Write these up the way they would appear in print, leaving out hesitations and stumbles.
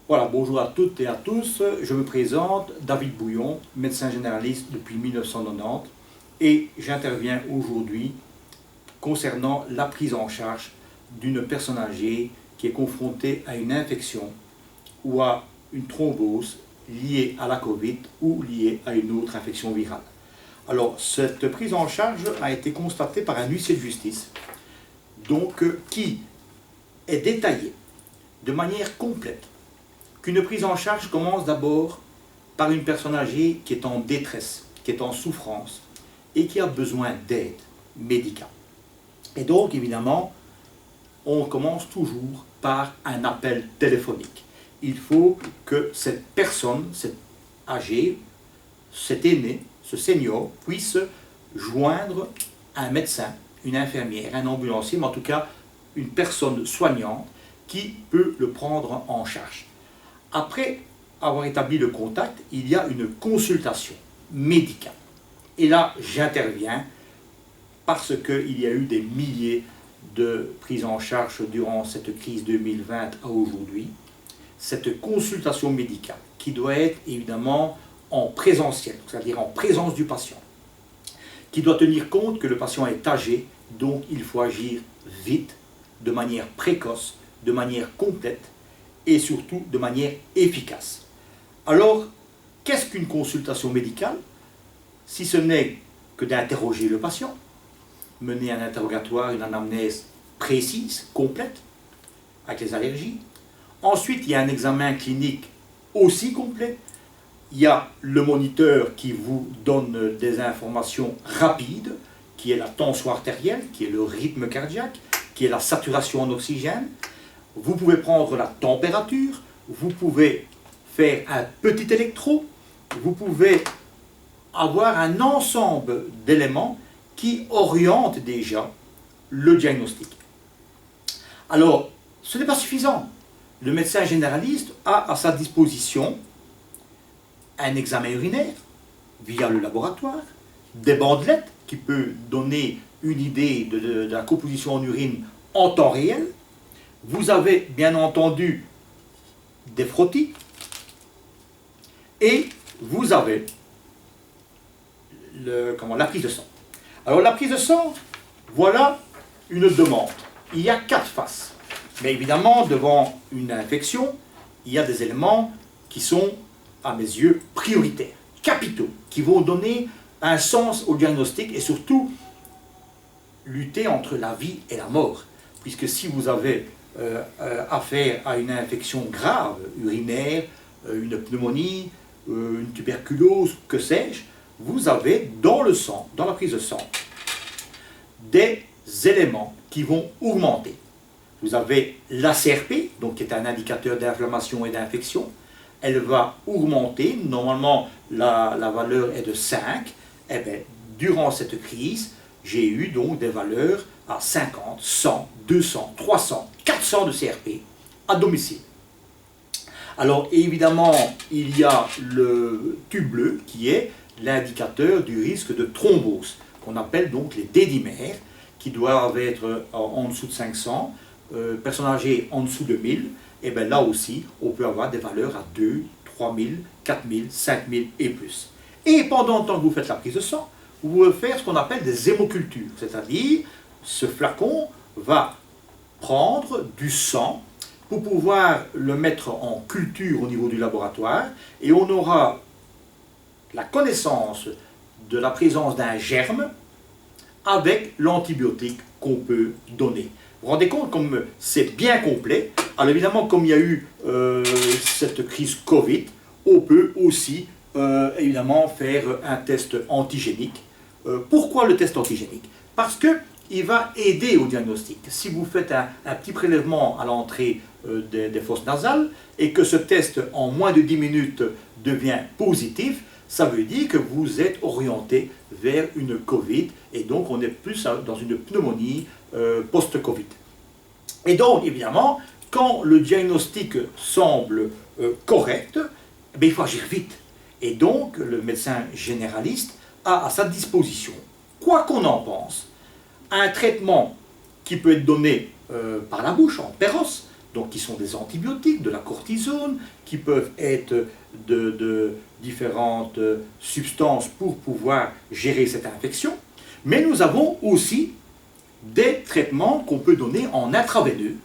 Voilà, bonjour à toutes et à tous. Je me présente, David Bouillon, médecin généraliste depuis 1990 et j'interviens aujourd'hui concernant la prise en charge d'une personne âgée qui est confrontée à une infection ou à une thrombose liée à la Covid ou liée à une autre infection virale. Alors, cette prise en charge a été constatée par un huissier de justice, donc qui est détaillée de manière complète qu'une prise en charge commence d'abord par une personne âgée qui est en détresse, qui est en souffrance et qui a besoin d'aide médicale. Et donc, évidemment, on commence toujours par un appel téléphonique. Il faut que cette personne, cet âgé, cet aîné, ce senior, puisse joindre un médecin, une infirmière, un ambulancier, mais en tout cas une personne soignante qui peut le prendre en charge. Après avoir établi le contact, il y a une consultation médicale. Et là, j'interviens parce qu'il y a eu des milliers de prises en charge durant cette crise 2020 à aujourd'hui. Cette consultation médicale qui doit être évidemment en présentiel, c'est-à-dire en présence du patient, qui doit tenir compte que le patient est âgé, donc il faut agir vite, de manière précoce, de manière complète, et surtout de manière efficace. Alors, qu'est-ce qu'une consultation médicale? Si ce n'est que d'interroger le patient, mener un interrogatoire, une anamnèse précise, complète, avec les allergies. Ensuite, il y a un examen clinique aussi complet. Il y a le moniteur qui vous donne des informations rapides, qui est la tension artérielle, qui est le rythme cardiaque, qui est la saturation en oxygène. Vous pouvez prendre la température, vous pouvez faire un petit électro, vous pouvez avoir un ensemble d'éléments qui orientent déjà le diagnostic. Alors, ce n'est pas suffisant. Le médecin généraliste a à sa disposition un examen urinaire via le laboratoire, des bandelettes qui peuvent donner une idée de la composition en urine en temps réel. Vous avez bien entendu des frottis et vous avez la prise de sang. Alors la prise de sang, voilà une demande. Il y a 4 faces. Mais évidemment, devant une infection, il y a des éléments qui sont, à mes yeux, prioritaires, capitaux, qui vont donner un sens au diagnostic et surtout lutter entre la vie et la mort. Puisque si vous avez affaire à une infection grave, urinaire, une pneumonie, une tuberculose, que sais-je, vous avez dans le sang, dans la prise de sang, des éléments qui vont augmenter. Vous avez la CRP, donc qui est un indicateur d'inflammation et d'infection. Elle va augmenter. Normalement, la valeur est de 5. Et bien, durant cette crise, j'ai eu donc des valeurs à 50, 100, 200, 300, 400 de CRP à domicile. Alors évidemment, il y a le tube bleu qui est l'indicateur du risque de thrombose, qu'on appelle donc les dédimères, qui doivent être en dessous de 500, personnes âgées en dessous de 1000, et bien là aussi, on peut avoir des valeurs à 2, 3000, 4000, 5000 et plus. Et pendant le temps que vous faites la prise de sang, vous pouvez faire ce qu'on appelle des hémocultures, c'est-à-dire ce flacon va prendre du sang pour pouvoir le mettre en culture au niveau du laboratoire et on aura la connaissance de la présence d'un germe avec l'antibiotique qu'on peut donner. Vous vous rendez compte comme c'est bien complet. Alors évidemment, comme il y a eu cette crise Covid, on peut aussi évidemment faire un test antigénique. Pourquoi le test antigénique? Parce qu'il va aider au diagnostic. Si vous faites un petit prélèvement à l'entrée des fosses nasales et que ce test en moins de 10 minutes devient positif, ça veut dire que vous êtes orienté vers une Covid et donc on est plus dans une pneumonie post-Covid. Et donc évidemment, quand le diagnostic semble correct, eh bien, il faut agir vite. Et donc le médecin généraliste a à sa disposition, quoi qu'on en pense, un traitement qui peut être donné par la bouche, en péros, donc qui sont des antibiotiques, de la cortisone, qui peuvent être de différentes substances pour pouvoir gérer cette infection. Mais nous avons aussi des traitements qu'on peut donner en intraveineux.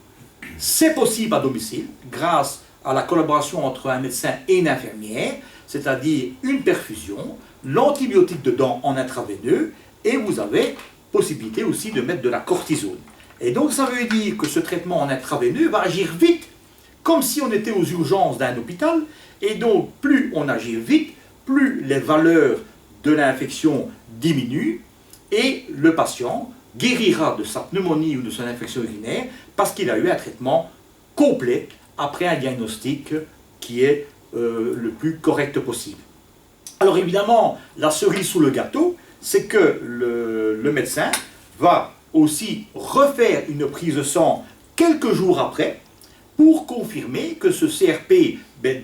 C'est possible à domicile grâce à la collaboration entre un médecin et une infirmière, c'est-à-dire une perfusion, l'antibiotique dedans en intraveineux, et vous avez possibilité aussi de mettre de la cortisone. Et donc ça veut dire que ce traitement en intraveineux va agir vite, comme si on était aux urgences d'un hôpital, et donc plus on agit vite, plus les valeurs de l'infection diminuent, et le patient guérira de sa pneumonie ou de son infection urinaire parce qu'il a eu un traitement complet après un diagnostic qui est le plus correct possible. Alors évidemment, la cerise sous le gâteau, c'est que le médecin va aussi refaire une prise de sang quelques jours après pour confirmer que ce CRP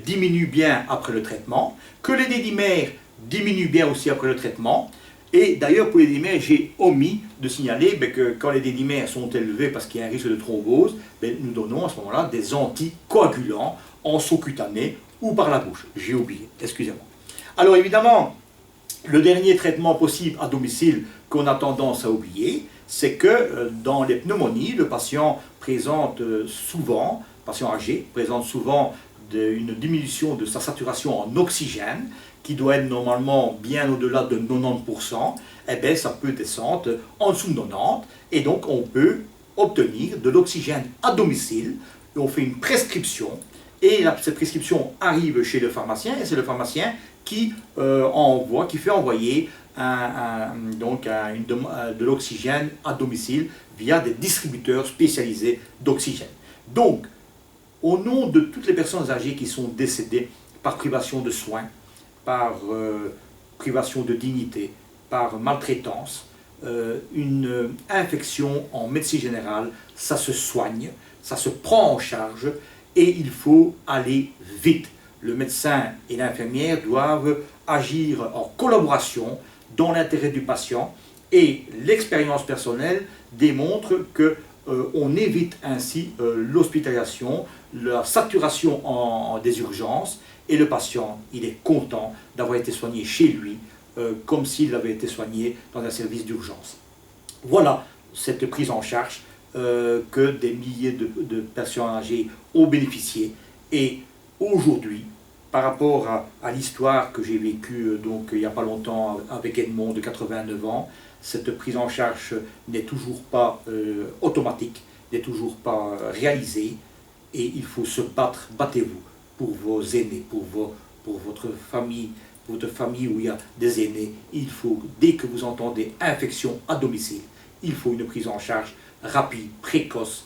diminue bien après le traitement, que les dédimères diminuent bien aussi après le traitement. Et d'ailleurs, pour les dédimères, j'ai omis de signaler que quand les dédimères sont élevés parce qu'il y a un risque de thrombose, nous donnons à ce moment-là des anticoagulants en sous-cutané ou par la bouche. J'ai oublié, excusez-moi. Alors évidemment, le dernier traitement possible à domicile qu'on a tendance à oublier, c'est que dans les pneumonies, le patient présente souvent, patient âgé, présente souvent une diminution de sa saturation en oxygène, qui doit être normalement bien au-delà de 90%, eh bien ça peut descendre en dessous de 90%, et donc on peut obtenir de l'oxygène à domicile. On fait une prescription, et cette prescription arrive chez le pharmacien, et c'est le pharmacien qui fait envoyer de l'oxygène à domicile via des distributeurs spécialisés d'oxygène. Donc, au nom de toutes les personnes âgées qui sont décédées par privation de soins, par privation de dignité, par maltraitance, une infection en médecine générale, ça se soigne, ça se prend en charge et il faut aller vite. Le médecin et l'infirmière doivent agir en collaboration dans l'intérêt du patient et l'expérience personnelle démontre qu'on évite ainsi l'hospitalisation, la saturation des urgences et le patient, il est content d'avoir été soigné chez lui comme s'il avait été soigné dans un service d'urgence. Voilà cette prise en charge que des milliers de patients âgés ont bénéficié et aujourd'hui, par rapport à l'histoire que j'ai vécue il n'y a pas longtemps avec Edmond de 89 ans, cette prise en charge n'est toujours pas automatique, n'est toujours pas réalisée et il faut se battre, battez-vous pour vos aînés, pour votre famille où il y a des aînés. Il faut, dès que vous entendez infection à domicile, il faut une prise en charge rapide, précoce,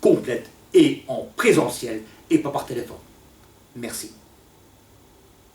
complète et en présentiel et pas par téléphone. Merci.